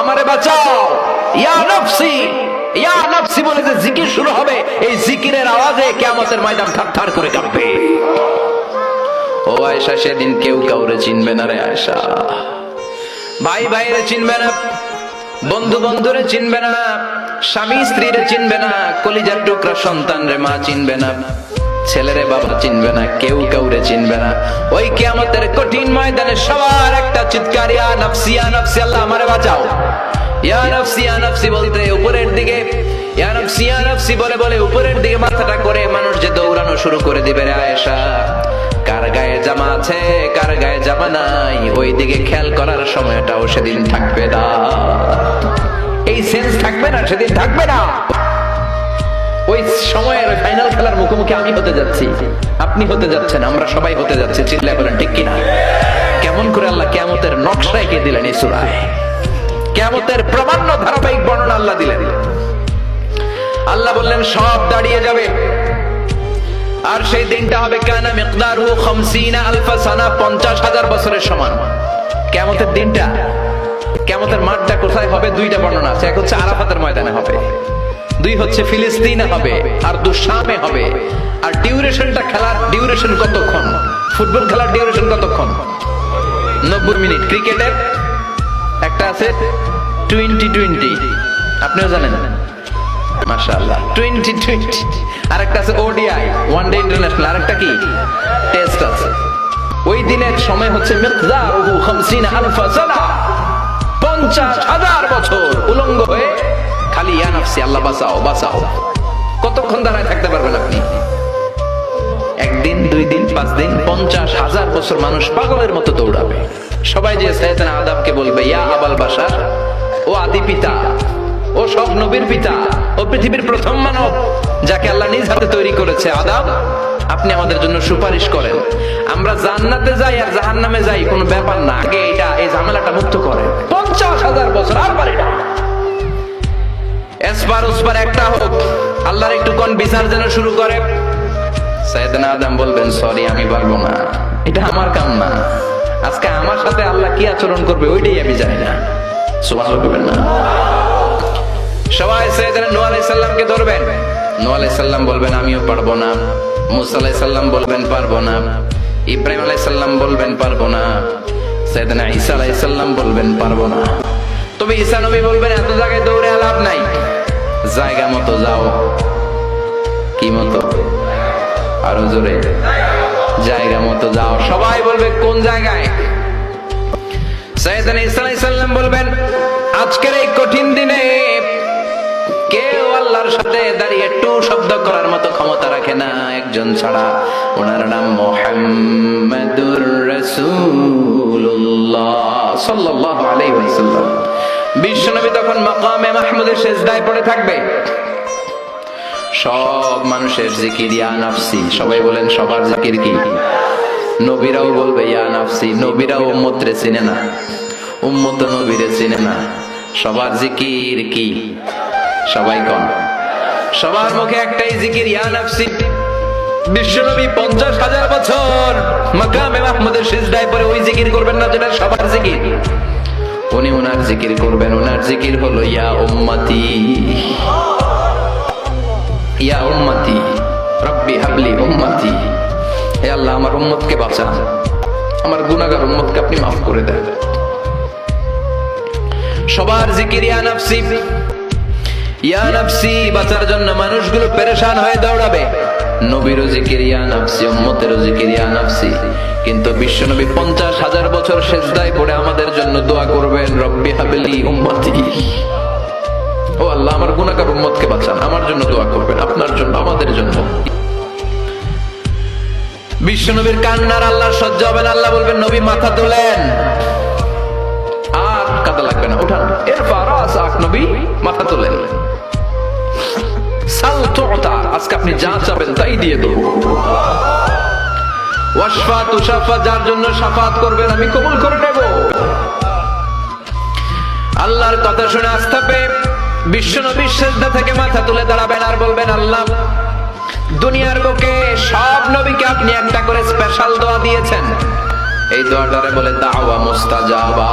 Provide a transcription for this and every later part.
আমারে বাঁচাও, ইয়া নফসি ইয়া নফসি বলে যে জিকির শুরু হবে, এই জিকিরের আওয়াজে কিয়ামতের ময়দান থারথার করে কাঁপবে। ও আয়েশা, সেদিন কেউ কাউরে চিনবে না রে আয়েশা। ভাই ভাইরে চিনবে না, বন্ধু বন্ধুরে চিনবে না, স্বামী স্ত্রীরে চিনবে না, কলিজার টুকরা সন্তান রে মা চিনবে না, ছেলেরে বাবা চিনবে না, কেউ কাউরে চিনবে না। ওই কিয়ামতের কঠিন ময়দানে সবার একটা চিৎকার, ইয়া নফসি ইয়া নফসি, আল্লাহ আমারে বাঁচাও। ইয়া নফসি ইয়া নফসি বলতে উপরের দিকে, ইয়া নফসি ইয়া নফসি বলে বলে উপরের দিকে মাথাটা করে মানুষ যে দৌড়ানো শুরু করে দিবে রে আয়েশা। কার গায়ে জামা আছে কার গায়ে জামা নাই, ওই দিকে খেয়াল করার সময়টাও সেদিন থাকবে না, এই সেন্স থাকবে না, সেদিন থাকবে না। ওই সময়ের ফাইনাল খেলার মুখোমুখি আমি হতে যাচ্ছি, আপনি হতে যাচ্ছেন, আমরা সবাই হতে যাচ্ছি। চিল্লায় বলেন ঠিক কিনা? কেমন করে আল্লাহ কিয়ামতের নকশা এঁকে দিলেন এই সূরায়, কিয়ামতের প্রামাণ্য ধারাবাহিক বর্ণনা আল্লাহ দিলেন। আল্লাহ বললেন সব দাঁড়িয়ে যাবে, আর সেই দিনটা হবে কানা মিকদারহু 50 আলফ সানা, 50,000 বছরের সমান। কিয়ামতের দিনটা, কিয়ামতের মাঠটা কোথায় হবে? দুইটা বর্ণনা আছে, এক হচ্ছে আরাফাতের ময়দানে হবে, দুই হচ্ছে ফিলিস্তিনে হবে, আর শামে হবে। আর ডিউরেশনটা, খেলার ডিউরেশন কতক্ষণ? ফুটবল খেলার ডিউরেশন কতক্ষণ? 90 মিনিট। ক্রিকেটের একটা আছে 20-20, আপনিও জানেন মাশাআল্লাহ, 20-20। আর একটা আছে ওডিআই, ওয়ান ডে ইন্টারন্যাশনাল, আর একটা কি টেস্ট আছে। ওই দিনের সময় হচ্ছে মিকদারুহু 50 আলফ সানা, 50,000 বছর উলঙ্গ হয়ে খালি ইয়া নফসি, আল্লাহ বাঁচাও বাঁচাও। কতক্ষণ দাঁড়ায় থাকতে পারবেন আপনি? একদিন, 2 দিন, 5 দিন, 50,000 বছর মানুষ পাগলের মতো দৌড়াবে। সবাই যে সাইয়েদনা আদমকে বলবে, ইয়া আবাল বাশার, ও আদি পিতা, ও সব নবীর পিতা, ও পৃথিবীর প্রথম মানব যাকে আল্লাহ নিজ হাতে তৈরি করেছে, আদম আপনি আমাদের জন্য সুপারিশ করেন। আমরা জান্নাতে যাই আর জাহান্নামে যাই কোনো ব্যাপার না, আগে এই ঝামেলাটা মুক্ত করেন। 50,000 বছর আর পারে না, এসপার ওসপার একটা হোক, আল্লাহর একটু কোন বিচার যেন শুরু করে। সাইয়েদনা আদম বলবেন, সরি আমি পারবো না, এটা আমার কাম না, আজকে আমার সাথে আল্লাহ কি আচরণ করবে ওইটাই আমি জানি না। সুবহানাল্লাহ বলবেন না? সবাই সাইয়েদনা নূহ আলাইহিস সালামকে ধরবেন, নূহ আলাইহিস সালাম বলবেন আমিও পারবো না, মুসা আলাইহিস সালাম বলবেন পারবো না, ইব্রাহিম আলাইহিস সালাম বলবেন পারবো না, সাইয়েদনা ঈসা আলাইহিস সালাম বলবেন পারবো না। তবে ঈসা নবী বলবেন এত জায়গায় দৌড়ে লাভ নাই, জায়গা মতো যাও। কি মতো? আরো জোরে, জায়গা মতো যাও। সবাই বলবে কোন জায়গায়? সাইয়েদনা ঈসা আলাইহিস সালাম বলবেন আজকের এই কঠিন দিনে কেউ আল্লাহর সাথে দাঁড়িয়ে একটু শব্দ করার মতো ক্ষমতা রাখে না, একজন ছাড়া, ওনার নাম মুহাম্মাদুর রাসূলুল্লাহ সাল্লাল্লাহু আলাইহি ওয়াসাল্লাম। বিশ্বনবী তখন মাকামে মাহমুদের সিজদায় পড়ে থাকবে, সব মানুষের জিকির ইয়া নফসি। সবাই বলেন সবার জিকির কি? নবীরাও বলবে ইয়া নফসি, নবীরাও উম্মতরে চিনে না, উম্মত নবীরে চিনে না, সবার জিকির কি? সবাই কোন? সবার মুখে একটাই জিকির ইয়া নফসি। বিশ্বনবী 50,000 বছর মাকামে মাহমুদের সিজদায় পড়ে ওই জিকির করবেন না যেটা সবার জিকির, উনি ওনার জিকির করবেন। ওনার জিকির হলো ইয়া উম্মতি, ইয়া উম্মতি রব্বি হাবলি উম্মতি, হে আল্লাহ আমার উম্মতকে বাঁচান, আমার গুনাহগার উম্মতকে আপনি মাফ করে দেন। সবার জিকির ইয়া নফসি, ইয়া নফসি। বাঁচার জন্য মানুষগুলো পেরেশান হয়ে দৌড়াবে। নবীরও জিকির ইয়া নফসি, উম্মতেরও জিকির ইয়া নফসি। কিন্তু বিশ্বনবী 50,000 বছর সিজদায় পড়ে আমাদের জন্য দোয়া করবেন, রব্বি হাবলি উম্মতি, ও আল্লাহ আমার গুনাহগার উম্মতকে বাঁচান, আমার জন্য দোয়া করবেন, আপনার জন্য, আমাদের জন্য। বিশ্বনবীর কান্নার আল্লাহ সহ্য হবে না, আল্লাহ বলবেন নবী মাথা তোলেন, আর কাঁদা লাগবে না, উঠান, ইরফা রাসাক, নবী মাথা তোলেন। সাল তুতা, আজকে আপনি যা চাবেন তাই দিয়ে দেব। ওয়াশফা তুশাফা, যার জন্য শাফাত করবেন আমি কবুল করে নেব। আল্লাহর কথা শুনে আস্থা পেয়ে বিশ্বনবী সিজদা থেকে মাথা তুলে দাঁড়াবেন আর বলবেন, আল্লাহ দুনিয়ার বুকে সব নবীকে আপনি একটা করে স্পেশাল দোয়া দিয়েছেন, এই দোয়াটারে বলে দাওয়া মুস্তাজাবা।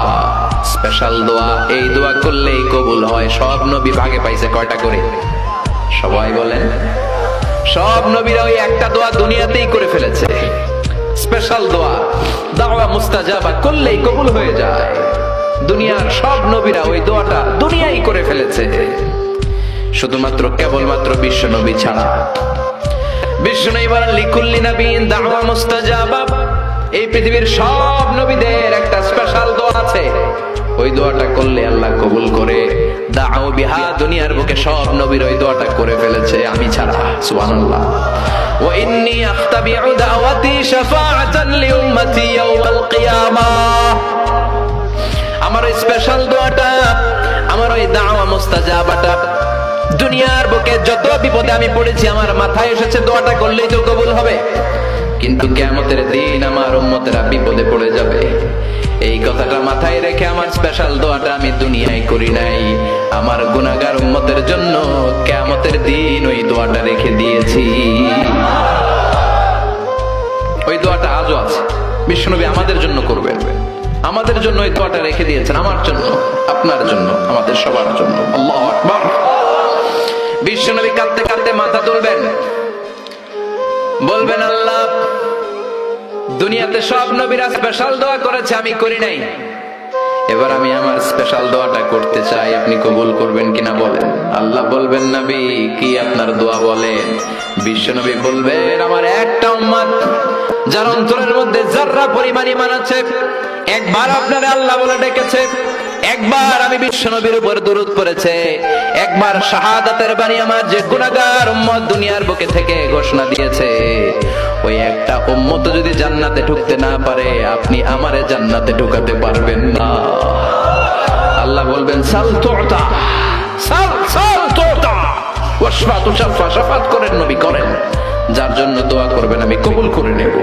স্পেশাল দোয়া, এই দোয়া করলেই কবুল হয়। সব নবী ভাগে পাইছে কয়টা করে? সবাই বলেন। সব নবীরা ওই একটা দোয়া দুনিয়াতেই করে ফেলেছে, স্পেশাল দোয়া। দাওয়া মুস্তাজাবা করলেই কবুল হয়ে যায়। দুনিয়ার সব নবীরা ওই দোয়াটা দুনিয়ায় করে ফেলেছে, শুধুমাত্র কেবলমাত্র বিশ্ব নবী ছাড়া। বিশ্ব নবী বলেন লিকুল্লি নবীন দাওয়া মুস্তাজাবা। এই পৃথিবীর সব নবীদের একটা স্পেশাল দোয়া আছে, ওই দোয়াটা করলে আল্লাহ কবুল করে। দাও বিহা, দুনিয়ার বুকে সব নবীর ওই দোয়াটা করে ফেলেছে, আমি ছাড়া। সুবহানাল্লাহ। ওয়া ইন্নী আখতাবিউ দাওয়াতি শাফাআতান লিউম্মতি ইয়াওমাল কিয়ামাহ। আমার ওই স্পেশাল দোয়াটা, আমার ওই দাওয়া মুস্তাজাবাটা দুনিয়ার বুকে যত বিপদে আমি পড়েছি, আমার মাথায় এসেছে দোয়াটা করলেই তো কবুল হবে। কিন্তু কিয়ামতের দিন আমার উম্মতেরা বিপদে পড়ে যাবে, এই কথাটা মাথায় রেখে আমার স্পেশাল দোয়াটা আমি দুনিয়ায় করি নাই। আমার গুনাহগার উম্মতের জন্য কিয়ামতের দিন ওই দোয়াটা রেখে দিয়েছি। ওই দোয়াটা আজও আছে, বিশ্বনবী আমাদের জন্য করবেন, আমাদের জন্য ওই দোয়াটা রেখে দিয়েছেন, আমার জন্য, আপনার জন্য, আমাদের সবার জন্য। আল্লাহু আকবার। বিশ্বনবী কাঁদতে কাঁদতে মাথা তুলবেন, বলবেন আল্লাহ, দুনিয়াতে সব নবীরা স্পেশাল দোয়া করেছে, আমি করি নাই, এবার আমি আমার স্পেশাল দোয়াটা করতে চাই, আপনি কবুল করবেন কিনা বলেন। আল্লাহ বলবেন নবী কি আপনার দোয়া বলেন? বিশ্বনবী বলবেন আমার একটা উম্মত যার অন্তরের মধ্যে যাররা পরিমাণ ঈমান আছে, একবার আপনারে আল্লাহ বলে ডেকেছে, একবার আমি বিশ্বনবীর উপর দরুদ পড়েছে, একবার শাহাদাতের বাণী আমার যে গুনাহগার উম্মত দুনিয়ার বুকে থেকে ঘোষণা দিয়েছে, ওই একটা উম্মত যদি জান্নাতে ঢুকতে না পারে, আপনি আমারে জান্নাতে ঢুকাতে পারবেন না। আল্লাহ বলবেন সাল তুতা, সাল সাল তুতা ওয়াশফা তুশাফা, শাফাত করেন নবী করেন, যার জন্য দোয়া করবেন আমি কবুল করে নেব।